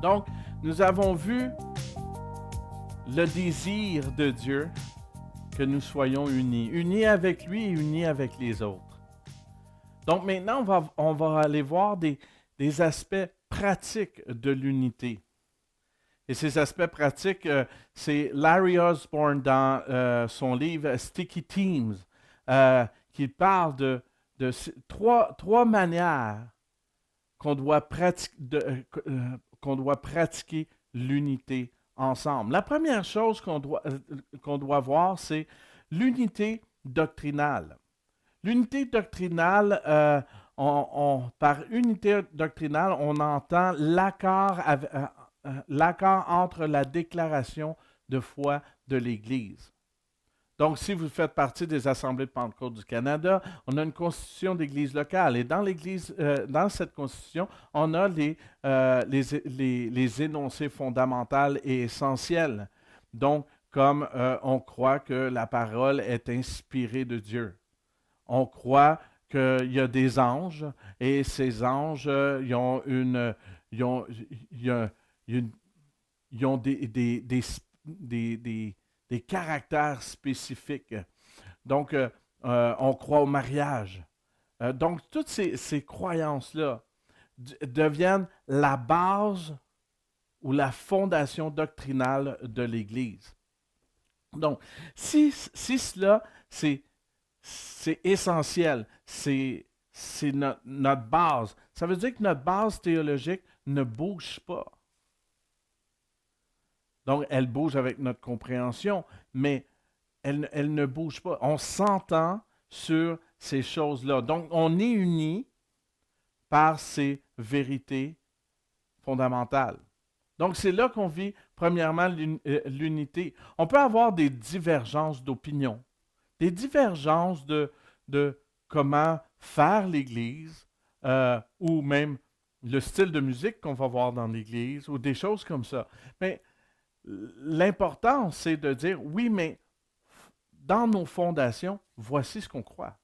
Donc, nous avons vu le désir de Dieu que nous soyons unis, unis avec lui et unis avec les autres. Donc maintenant, on va aller voir des aspects pratiques de l'unité. Et ces aspects pratiques, c'est Larry Osborne dans son livre Sticky Teams, qui parle de trois manières qu'on doit pratiquer l'unité ensemble. La première chose qu'on doit voir, c'est l'unité doctrinale. L'unité doctrinale, par unité doctrinale, on entend l'accord entre la déclaration de foi de l'Église. Donc, si vous faites partie des Assemblées de Pentecôte du Canada, on a une constitution d'église locale. Et dans cette constitution, on a les énoncés fondamentaux et essentiels. Donc, comme on croit que la parole est inspirée de Dieu. On croit qu'il y a des anges, et ces anges, ils ont des caractères spécifiques. Donc, on croit au mariage. Donc, toutes ces croyances-là deviennent la base ou la fondation doctrinale de l'Église. Donc, si cela, c'est essentiel, c'est notre base, ça veut dire que notre base théologique ne bouge pas. Donc, elle bouge avec notre compréhension, mais elle ne bouge pas. On s'entend sur ces choses-là. Donc, on est unis par ces vérités fondamentales. Donc, c'est là qu'on vit, premièrement, l'unité. On peut avoir des divergences d'opinion, des divergences de comment faire l'Église, ou même le style de musique qu'on va voir dans l'Église, ou des choses comme ça. Mais l'important, c'est de dire, oui, mais dans nos fondations, voici ce qu'on croit.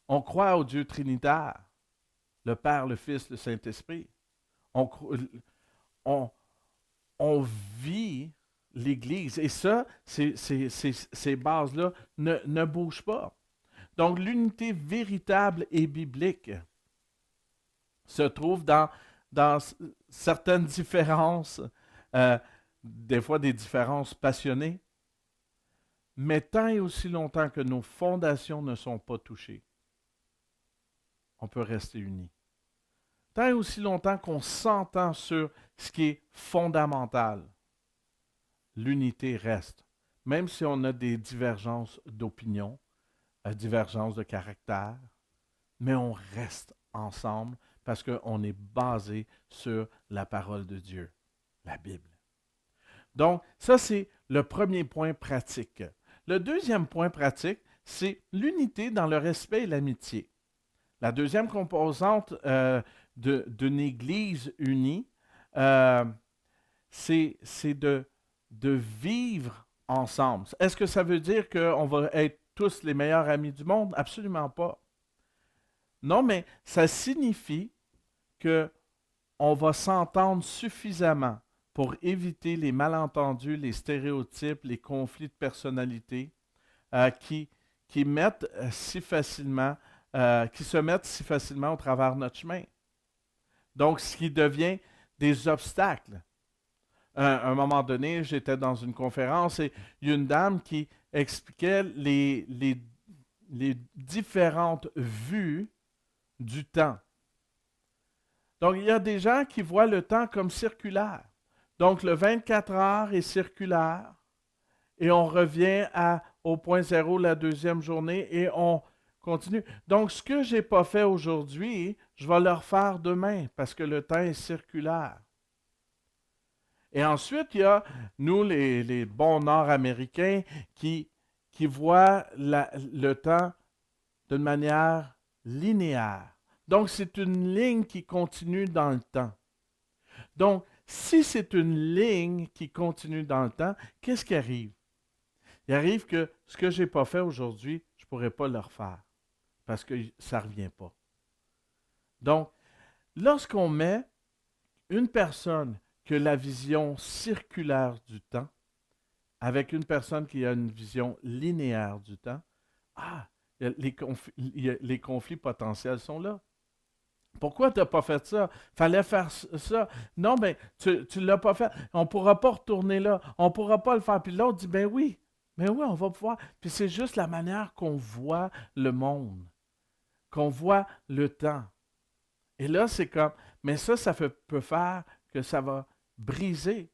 On croit au Dieu trinitaire, le Père, le Fils, le Saint-Esprit. On vit l'Église. Et ça, ces bases-là ne bougent pas. Donc, l'unité véritable et biblique se trouve dans certaines différences, des fois des différences passionnées, mais tant et aussi longtemps que nos fondations ne sont pas touchées, on peut rester unis. Tant et aussi longtemps qu'on s'entend sur ce qui est fondamental, l'unité reste. Même si on a des divergences d'opinion, divergences de caractère, mais on reste ensemble parce qu'on est basé sur la parole de Dieu, la Bible. Donc, ça, c'est le premier point pratique. Le deuxième point pratique, c'est l'unité dans le respect et l'amitié. La deuxième composante d'une Église unie, c'est de vivre ensemble. Est-ce que ça veut dire qu'on va être tous les meilleurs amis du monde? Absolument pas. Non, mais ça signifie qu'on va s'entendre suffisamment pour éviter les malentendus, les stéréotypes, les conflits de personnalité qui mettent si facilement, qui se mettent si facilement au travers de notre chemin. Donc, ce qui devient des obstacles. À un moment donné, j'étais dans une conférence et il y a une dame qui expliquait les différentes vues du temps. Donc, il y a des gens qui voient le temps comme circulaire. Donc, le 24 heures est circulaire et on revient au point zéro la deuxième journée et on continue. Donc, ce que je n'ai pas fait aujourd'hui, je vais le refaire demain parce que le temps est circulaire. Et ensuite, il y a, nous, les bons Nord-Américains, qui voient le temps d'une manière linéaire. Donc, c'est une ligne qui continue dans le temps. Donc, si c'est une ligne qui continue dans le temps, qu'est-ce qui arrive? Il arrive que ce que je n'ai pas fait aujourd'hui, je ne pourrai pas le refaire parce que ça ne revient pas. Donc, lorsqu'on met une personne qui a la vision circulaire du temps avec une personne qui a une vision linéaire du temps, les conflits potentiels sont là. Pourquoi tu n'as pas fait ça? Fallait faire ça. Non, ben, tu ne l'as pas fait. On ne pourra pas retourner là. On ne pourra pas le faire. Puis l'autre dit, ben oui, on va pouvoir. Puis c'est juste la manière qu'on voit le monde, qu'on voit le temps. Et là, c'est comme, mais ça peut faire que ça va briser.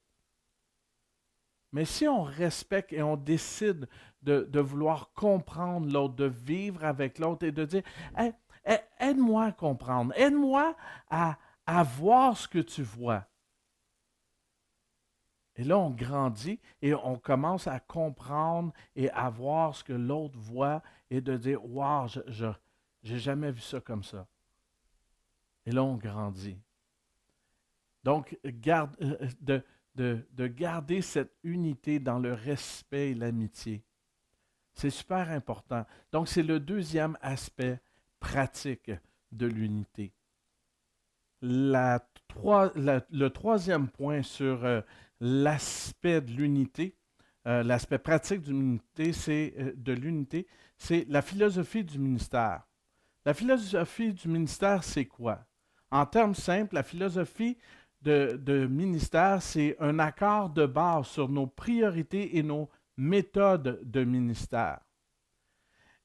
Mais si on respecte et on décide de vouloir comprendre l'autre, de vivre avec l'autre et de dire, hey, aide-moi à comprendre, aide-moi à voir ce que tu vois. Et là, on grandit et on commence à comprendre et à voir ce que l'autre voit et de dire, wow, je n'ai jamais vu ça comme ça. Et là, on grandit. Donc, de garder cette unité dans le respect et l'amitié. C'est super important. Donc, c'est le deuxième aspect pratique de l'unité. Le troisième point sur l'aspect de l'unité, l'aspect pratique de l'unité, c'est la philosophie du ministère. La philosophie du ministère, c'est quoi? En termes simples, la philosophie de ministère, c'est un accord de base sur nos priorités et nos méthodes de ministère.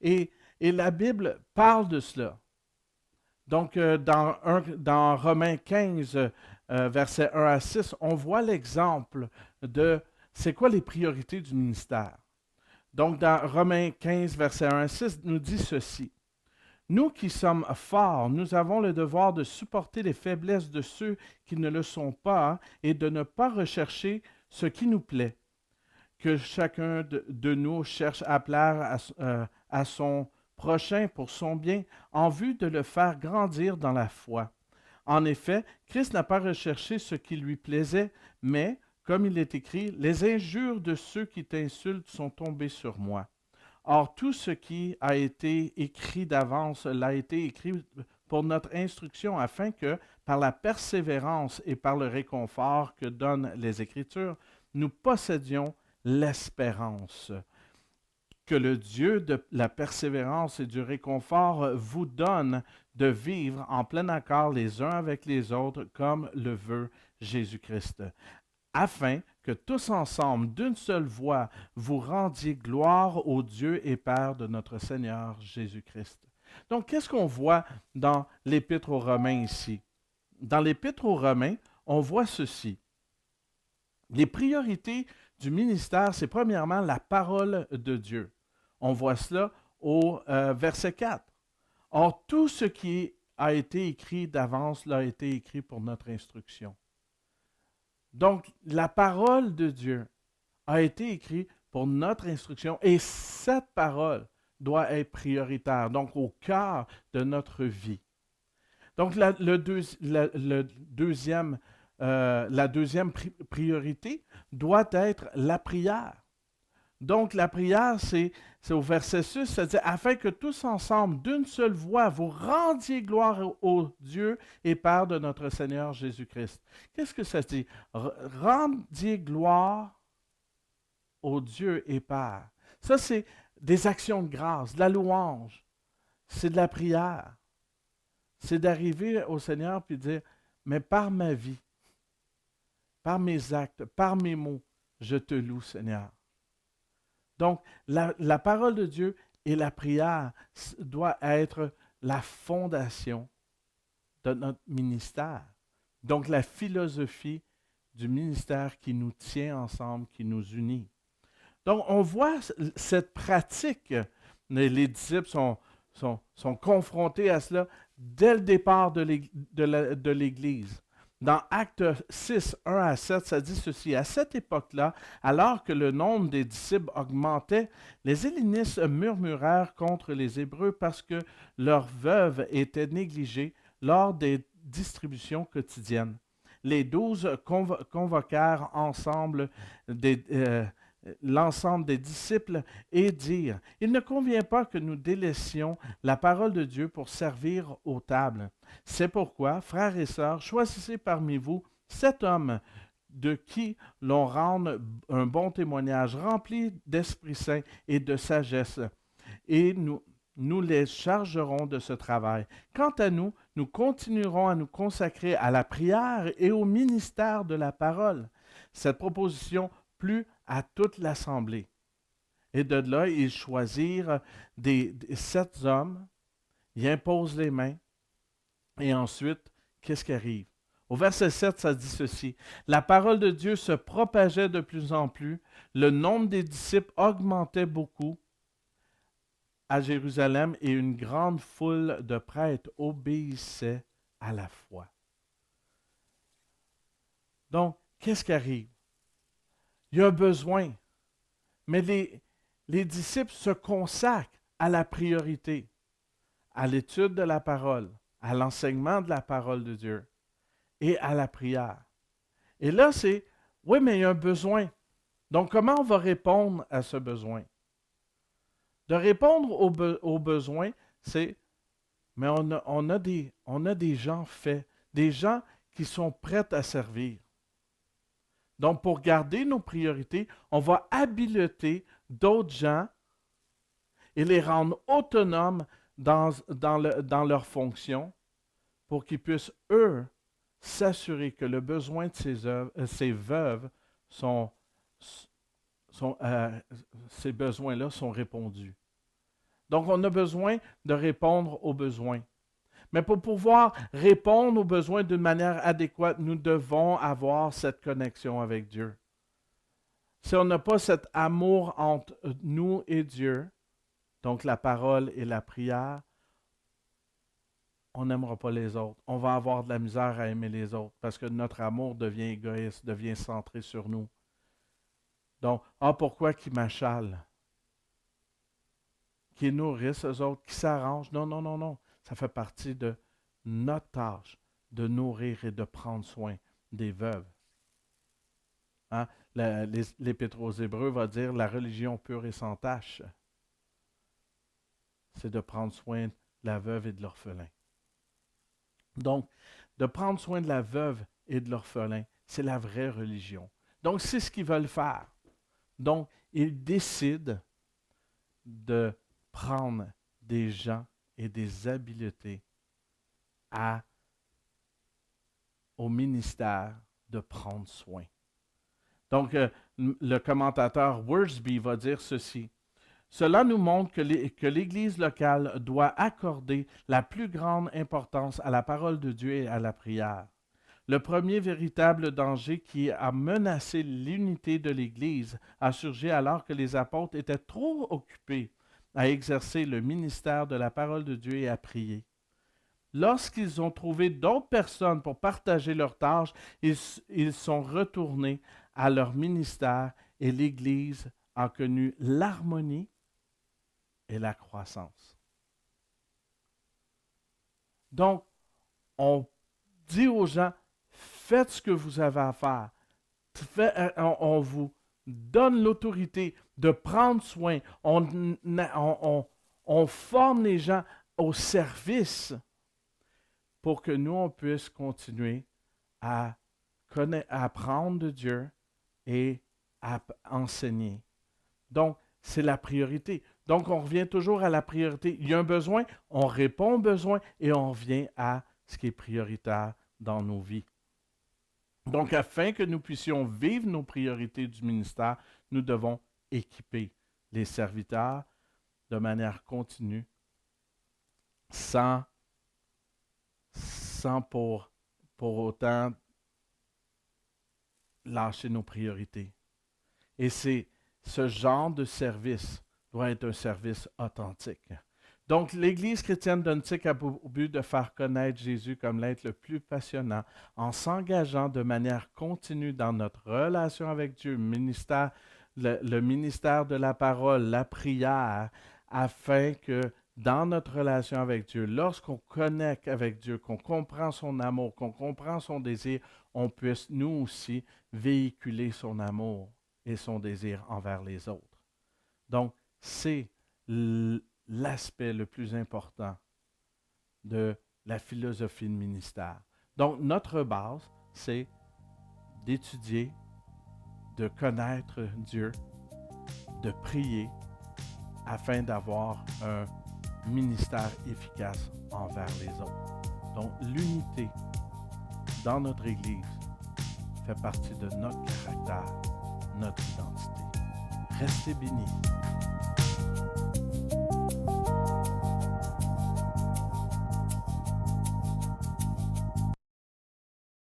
Et la Bible parle de cela. Donc, dans Romains 15, versets 1 à 6, on voit l'exemple de c'est quoi les priorités du ministère. Donc, dans Romains 15, versets 1 à 6, nous dit ceci. Nous qui sommes forts, nous avons le devoir de supporter les faiblesses de ceux qui ne le sont pas et de ne pas rechercher ce qui nous plaît. Que chacun de nous cherche à plaire à son prochain pour son bien, en vue de le faire grandir dans la foi. En effet, Christ n'a pas recherché ce qui lui plaisait, mais, comme il est écrit, les injures de ceux qui t'insultent sont tombées sur moi. Or, tout ce qui a été écrit d'avance l'a été écrit pour notre instruction, afin que, par la persévérance et par le réconfort que donnent les Écritures, nous possédions l'espérance. Que le Dieu de la persévérance et du réconfort vous donne de vivre en plein accord les uns avec les autres, comme le veut Jésus-Christ, afin que tous ensemble, d'une seule voix, vous rendiez gloire au Dieu et Père de notre Seigneur Jésus-Christ. Donc, qu'est-ce qu'on voit dans l'Épître aux Romains ici? Dans l'Épître aux Romains, on voit ceci. Les priorités du ministère, c'est premièrement la parole de Dieu. On voit cela au verset 4. Or, tout ce qui a été écrit d'avance l'a été écrit pour notre instruction. Donc, la parole de Dieu a été écrite pour notre instruction et cette parole doit être prioritaire, donc au cœur de notre vie. Donc, la deuxième priorité doit être la prière. Donc, la prière, c'est au verset 6, ça dit « Afin que tous ensemble, d'une seule voix, vous rendiez gloire au Dieu et Père de notre Seigneur Jésus-Christ. » Qu'est-ce que ça dit? Rendiez gloire au Dieu et Père. Ça, c'est des actions de grâce, de la louange. C'est de la prière. C'est d'arriver au Seigneur et de dire « Mais par ma vie, par mes actes, par mes mots, je te loue, Seigneur. » Donc, la parole de Dieu et la prière doit être la fondation de notre ministère. Donc, la philosophie du ministère qui nous tient ensemble, qui nous unit. Donc, on voit cette pratique. Les disciples sont confrontés à cela dès le départ de l'Église. Dans Actes 6, 1 à 7, ça dit ceci. À cette époque-là, alors que le nombre des disciples augmentait, les Hellénistes murmurèrent contre les Hébreux parce que leurs veuves étaient négligées lors des distributions quotidiennes. Les 12 convoquèrent ensemble l'ensemble des disciples et dirent « Il ne convient pas que nous délaissions la parole de Dieu pour servir aux tables. C'est pourquoi, frères et sœurs, choisissez parmi vous 7 hommes de qui l'on rende un bon témoignage, remplis d'Esprit Saint et de sagesse, et nous les chargerons de ce travail. Quant à nous, nous continuerons à nous consacrer à la prière et au ministère de la parole. Cette proposition plut à toute l'assemblée. Et de là, ils choisirent des 7 hommes, ils imposent les mains, et ensuite, qu'est-ce qui arrive? Au verset 7, ça dit ceci. La parole de Dieu se propageait de plus en plus, le nombre des disciples augmentait beaucoup à Jérusalem et une grande foule de prêtres obéissait à la foi. Donc, qu'est-ce qui arrive? Il y a un besoin, mais les disciples se consacrent à la priorité, à l'étude de la parole, à l'enseignement de la parole de Dieu et à la prière. Et là, c'est, oui, mais il y a un besoin. Donc, comment on va répondre à ce besoin? De répondre aux besoins, c'est, mais on a des gens faits, des gens qui sont prêts à servir. Donc, pour garder nos priorités, on va habiliter d'autres gens et les rendre autonomes dans leurs fonctions pour qu'ils puissent, eux, s'assurer que le besoin de ces veuves ces besoins-là sont répondus. Donc, on a besoin de répondre aux besoins. Mais pour pouvoir répondre aux besoins d'une manière adéquate, nous devons avoir cette connexion avec Dieu. Si on n'a pas cet amour entre nous et Dieu, donc la parole et la prière, on n'aimera pas les autres. On va avoir de la misère à aimer les autres parce que notre amour devient égoïste, devient centré sur nous. Donc, pourquoi qu'ils m'achalent? Qu'ils nourrissent eux autres, qu'ils s'arrangent? Non, non, non, non. Ça fait partie de notre tâche de nourrir et de prendre soin des veuves. Hein? L'Épître aux Hébreux va dire la religion pure et sans tache. C'est de prendre soin de la veuve et de l'orphelin. Donc, de prendre soin de la veuve et de l'orphelin, c'est la vraie religion. Donc, c'est ce qu'ils veulent faire. Donc, ils décident de prendre des gens et des habiletés au ministère de prendre soin. Donc, le commentateur Worsby va dire ceci. Cela nous montre que l'Église locale doit accorder la plus grande importance à la parole de Dieu et à la prière. Le premier véritable danger qui a menacé l'unité de l'Église a surgi alors que les apôtres étaient trop occupés à exercer le ministère de la parole de Dieu et à prier. Lorsqu'ils ont trouvé d'autres personnes pour partager leurs tâches, ils sont retournés à leur ministère et l'Église a connu l'harmonie et la croissance. Donc, on dit aux gens, faites ce que vous avez à faire. On vous donne l'autorité de prendre soin. On forme les gens au service pour que nous, on puisse continuer à apprendre de Dieu et à enseigner. Donc, c'est la priorité. Donc, on revient toujours à la priorité. Il y a un besoin, on répond aux besoins et on revient à ce qui est prioritaire dans nos vies. Donc, afin que nous puissions vivre nos priorités du ministère, nous devons équiper les serviteurs de manière continue, sans pour autant lâcher nos priorités. Et ce genre de service doit être un service authentique. Donc, l'Église chrétienne d'Ontic a au but de faire connaître Jésus comme l'être le plus passionnant en s'engageant de manière continue dans notre relation avec Dieu, le ministère de la parole, la prière, afin que dans notre relation avec Dieu, lorsqu'on connecte avec Dieu, qu'on comprend son amour, qu'on comprend son désir, on puisse nous aussi véhiculer son amour et son désir envers les autres. Donc, c'est l'aspect le plus important de la philosophie de ministère. Donc, notre base, c'est d'étudier, de connaître Dieu, de prier afin d'avoir un ministère efficace envers les autres. Donc, l'unité dans notre Église fait partie de notre caractère, notre identité. Restez bénis.